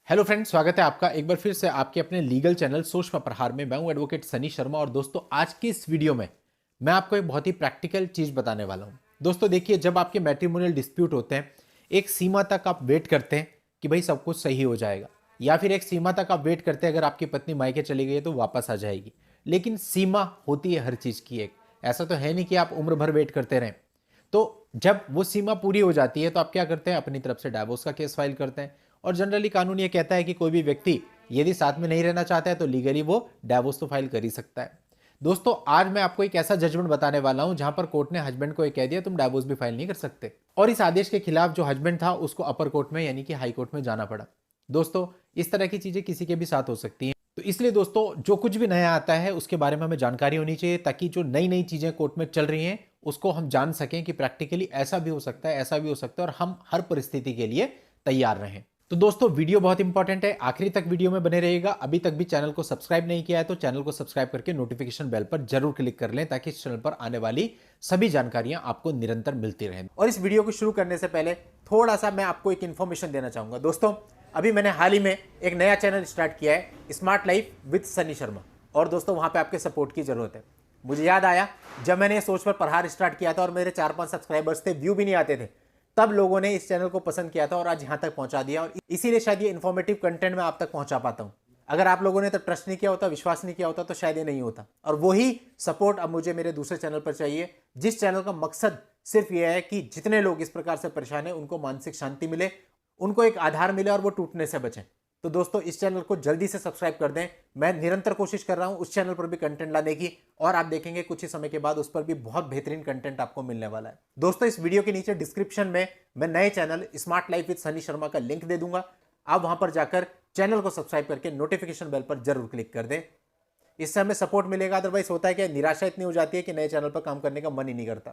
Hello friends, स्वागत है आपका एक बार फिर से आपके अपने लीगल चैनल सोच में प्रहार में। मैं हूं एडवोकेट सनी शर्मा और दोस्तों आज की इस वीडियो में मैं आपको एक बहुत ही प्रैक्टिकल चीज बताने वाला हूं। दोस्तों देखिए, जब आपके मैट्रिमोनियल डिस्प्यूट होते हैं, एक सीमा तक आप वेट करते हैं कि भाई सब कुछ सही हो जाएगा, या फिर एक सीमा तक आप वेट करते हैं अगर आपकी पत्नी मायके चली गई है तो वापस आ जाएगी। लेकिन सीमा होती है हर चीज की एक, ऐसा तो है नहीं कि आप उम्र भर वेट करते रहें। तो जब वो सीमा पूरी हो जाती है तो आप क्या करते हैं, अपनी तरफ से डाइवोर्स का केस फाइल करते हैं। और जनरली कानून ये कहता है कि कोई भी व्यक्ति यदि साथ में नहीं रहना चाहता है तो लीगली वो डाइवोर्स तो फाइल कर ही सकता है। दोस्तों आज मैं आपको एक ऐसा जजमेंट बताने वाला हूं जहां पर कोर्ट ने हस्बैंड को ये कह दिया तुम डाइवोर्स भी फाइल नहीं कर सकते, और इस आदेश के खिलाफ जो हस्बैंड था उसको अपर कोर्ट में यानी कि हाई कोर्ट में जाना पड़ा। दोस्तों इस तरह की चीजें किसी के भी साथ हो सकती हैं, तो इसलिए दोस्तों जो कुछ भी नया आता है उसके बारे में हमें जानकारी होनी चाहिए, ताकि जो नई नई चीजें कोर्ट में चल रही हैं उसको हम जान सकें कि प्रैक्टिकली ऐसा भी हो सकता है, ऐसा भी हो सकता है, और हम हर परिस्थिति के लिए तैयार रहें। तो दोस्तों वीडियो बहुत इंपॉर्टेंट है, आखिरी तक वीडियो में बने रहिएगा। अभी तक भी चैनल को सब्सक्राइब नहीं किया है तो चैनल को सब्सक्राइब करके नोटिफिकेशन बेल पर जरूर क्लिक कर लें, ताकि इस चैनल पर आने वाली सभी जानकारियां आपको निरंतर मिलती रहें। और इस वीडियो को शुरू करने से पहले थोड़ा सा मैं आपको एक इंफॉर्मेशन देना चाहूंगा। दोस्तों अभी मैंने हाल ही में एक नया चैनल स्टार्ट किया है, smart life with Sunny Sharma, और दोस्तों वहां पे आपके सपोर्ट की जरूरत है। मुझे याद आया जब मैंने सोच पर प्रहार स्टार्ट किया था और मेरे 4-5 सब्सक्राइबर्स थे, व्यू भी नहीं आते थे, तब लोगों ने इस चैनल को पसंद किया था और आज यहां तक पहुंचा दिया। और इसीलिए शायद ये इन्फॉर्मेटिव कंटेंट मैं आप तक पहुंचा पाता हूं। अगर आप लोगों ने तो ट्रस्ट नहीं किया होता, विश्वास नहीं किया होता, तो शायद ये नहीं होता। और वही सपोर्ट अब मुझे मेरे दूसरे चैनल पर चाहिए, जिस चैनल का मकसद सिर्फ यह है कि जितने लोग इस प्रकार से परेशान हैं उनको मानसिक शांति मिले, उनको एक आधार मिले और वो टूटने से बचें। तो दोस्तों इस चैनल को जल्दी से सब्सक्राइब कर दें। मैं निरंतर कोशिश कर रहा हूं उस चैनल पर भी कंटेंट लाने की, और आप देखेंगे कुछ ही समय के बाद उस पर भी बहुत बेहतरीन कंटेंट आपको मिलने वाला है। दोस्तों इस वीडियो के नीचे डिस्क्रिप्शन में मैं नए channel smart life with Sunny Sharma का लिंक दे दूंगा। आप वहां पर जाकर चैनल को सब्सक्राइब करके नोटिफिकेशन बेल पर जरूर क्लिक कर दें, इससे हमें सपोर्ट मिलेगा। अदरवाइज होता है कि निराशा इतनी हो जाती है कि नए चैनल पर काम करने का मन ही नहीं करता,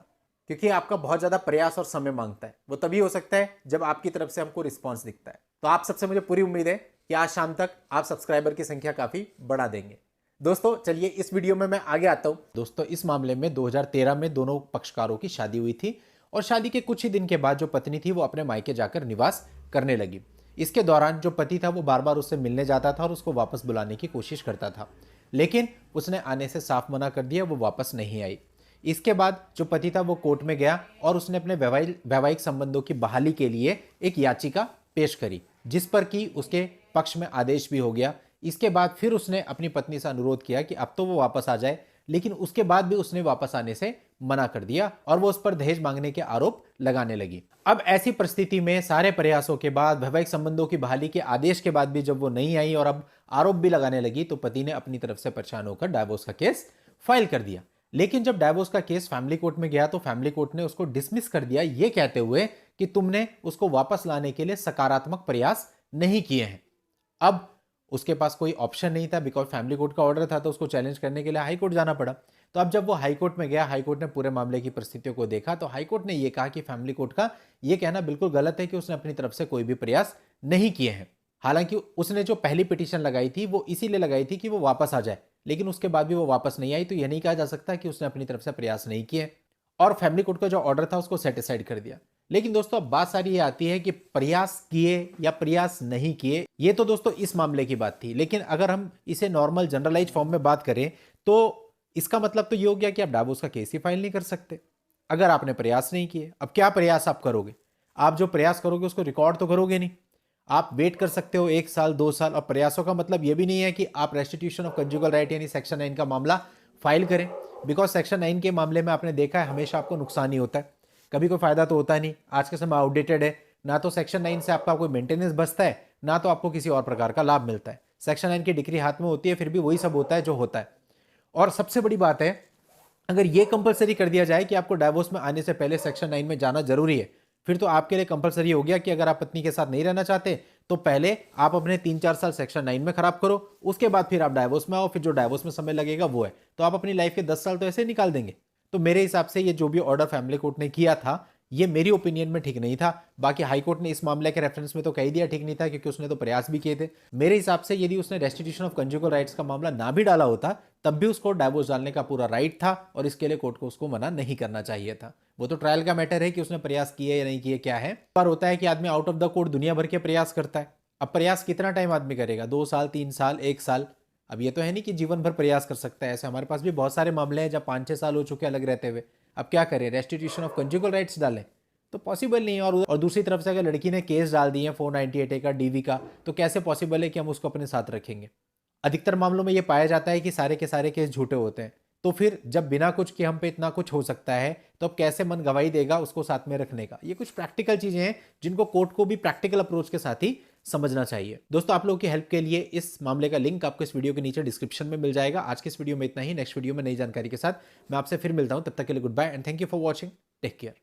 क्योंकि आपका बहुत ज्यादा प्रयास और समय मांगता है। वो तभी हो सकता है जब आपकी तरफ से हमको रिस्पॉन्स दिखता है। तो आप सबसे मुझे पूरी उम्मीद है कि आज शाम तक आप सब्सक्राइबर की संख्या काफी बढ़ा देंगे। दोस्तों चलिए इस वीडियो में मैं आगे आता हूं। दोस्तों इस मामले में 2013 में दोनों पक्षकारों की शादी हुई थी, और शादी के कुछ ही दिन के बाद जो पत्नी थी वो अपने मायके जाकर निवास करने लगी। इसके दौरान जो पति था वो बार बार उससे मिलने जाता था और उसको वापस बुलाने की कोशिश करता था, लेकिन उसने आने से साफ मना कर दिया, वो वापस नहीं आई। इसके बाद जो पति था वो कोर्ट में गया और उसने अपने वैवाहिक संबंधों की बहाली के लिए एक याचिका पेश करी, जिस पर कि उसके पक्ष में आदेश भी हो गया। इसके बाद फिर उसने अपनी पत्नी से अनुरोध किया कि अब तो वो वापस आ जाए, लेकिन उसके बाद भी उसने वापस आने से मना कर दिया और वो उस पर दहेज मांगने के आरोप लगाने लगी। अब ऐसी परिस्थिति में सारे प्रयासों के बाद, वैवाहिक संबंधों की बहाली के आदेश के बाद भी जब वो नहीं आई और अब आरोप भी लगाने लगी, तो पति ने अपनी तरफ से परेशान होकर डाइवोर्स का केस फाइल कर दिया। लेकिन जब डाइवोर्स का केस फैमिली कोर्ट में गया तो फैमिली कोर्ट ने उसको डिसमिस कर दिया, ये कहते हुए कि तुमने उसको वापस लाने के लिए सकारात्मक प्रयास नहीं किए हैं। अब उसके पास कोई ऑप्शन नहीं था, बिकॉज फैमिली कोर्ट का ऑर्डर था, तो उसको चैलेंज करने के लिए हाई कोर्ट जाना पड़ा। तो अब जब वो हाई कोर्ट में गया, हाई कोर्ट ने पूरे मामले की परिस्थितियों को देखा, तो हाई कोर्ट ने यह कहा कि फैमिली कोर्ट का यह कहना बिल्कुल गलत है कि उसने अपनी तरफ से कोई भी प्रयास नहीं किए हैं। हालांकि उसने जो पहली पिटीशन लगाई थी वो इसीलिए लगाई थी कि वो वापस आ जाए, लेकिन उसके बाद भी वो वापस नहीं आई, तो यह नहीं कहा जा सकता कि उसने अपनी तरफ से प्रयास नहीं किए और फैमिली कोर्ट का जो ऑर्डर था उसको सेटिस्फाइड कर दिया। लेकिन दोस्तों अब बात सारी ये आती है कि प्रयास किए या प्रयास नहीं किए, ये तो दोस्तों इस मामले की बात थी। लेकिन अगर हम इसे नॉर्मल जनरलाइज फॉर्म में बात करें तो इसका मतलब तो ये हो गया कि आप डाइवोर्स का केस ही फाइल नहीं कर सकते अगर आपने प्रयास नहीं किए। अब क्या प्रयास आप करोगे? आप जो प्रयास करोगे उसको रिकॉर्ड तो करोगे नहीं। आप वेट कर सकते हो 1 साल 2 साल, और प्रयासों का मतलब यह भी नहीं है कि आप रेस्टिट्यूशन ऑफ कंजुगल राइट यानी सेक्शन 9 का मामला फाइल करें, बिकॉज सेक्शन 9 के मामले में आपने देखा है हमेशा आपको नुकसान ही होता है, कभी कोई फायदा तो होता नहीं। आज के समय आउटडेटेड है, ना तो सेक्शन 9 से आपका कोई मेंटेनेंस बचता है, ना तो आपको किसी और प्रकार का लाभ मिलता है। सेक्शन 9 की डिग्री हाथ में होती है, फिर भी वही सब होता है जो होता है। और सबसे बड़ी बात है, अगर ये कंपलसरी कर दिया जाए कि आपको डाइवोर्स में आने से पहले सेक्शन 9 में जाना जरूरी है, फिर तो आपके लिए कंपलसरी हो गया कि अगर आप पत्नी के साथ नहीं रहना चाहते तो पहले आप अपने 3-4 साल सेक्शन 9 में खराब करो, उसके बाद फिर आप डाइवोर्स में आओ, फिर जो डाइवोर्स में समय लगेगा वो है, तो आप अपनी लाइफ के 10 साल तो ऐसे निकाल देंगे। तो मेरे हिसाब से ये जो भी ऑर्डर फैमिली कोर्ट ने किया था ये मेरी ओपिनियन में ठीक नहीं था। बाकी हाई कोर्ट ने इस मामले के रेफरेंस में तो कह दिया ठीक नहीं था, क्योंकि उसने तो प्रयास भी किए थे। मेरे हिसाब से यदि उसने रेस्टिट्यूशन ऑफ कंजुगल राइट्स का मामला ना भी डाला होता तब भी उसको डाइवोर्स डालने का पूरा राइट था, और इसके लिए कोर्ट को उसको मना नहीं करना चाहिए था। वो तो ट्रायल का मैटर है कि उसने प्रयास किए या नहीं किए, क्या है। पर होता है कि आदमी आउट ऑफ द कोर्ट दुनिया भर के प्रयास करता है। अब प्रयास कितना टाइम आदमी करेगा, 2 साल, 3 साल, 1 साल? अब ये तो है नहीं कि जीवन भर प्रयास कर सकता है। ऐसे हमारे पास भी बहुत सारे मामले हैं जब 5-6 साल हो चुके अलग रहते हुए। अब क्या करें, रेस्टिट्यूशन ऑफ कंजुगल राइट्स डालें? तो पॉसिबल नहीं है। और दूसरी तरफ से अगर लड़की ने केस डाल दिए 498A का, डीवी का, तो कैसे पॉसिबल है कि हम उसको अपने साथ रखेंगे? अधिकतर मामलों में ये पाया जाता है कि सारे के सारे केस झूठे होते हैं। तो फिर जब बिना कुछ के हम पे इतना कुछ हो सकता है, तो अब कैसे मन गवाही देगा उसको साथ में रखने का? ये कुछ प्रैक्टिकल चीजें हैं जिनको कोर्ट को भी प्रैक्टिकल अप्रोच के साथ ही समझना चाहिए। दोस्तों, आप लोगों की हेल्प के लिए इस मामले का लिंक आपको इस वीडियो के नीचे डिस्क्रिप्शन में मिल जाएगा। आज के इस वीडियो में इतना ही। नेक्स्ट वीडियो में नई जानकारी के साथ मैं आपसे फिर मिलता हूं। तब तक के लिए goodbye and thank you for watching. Take care.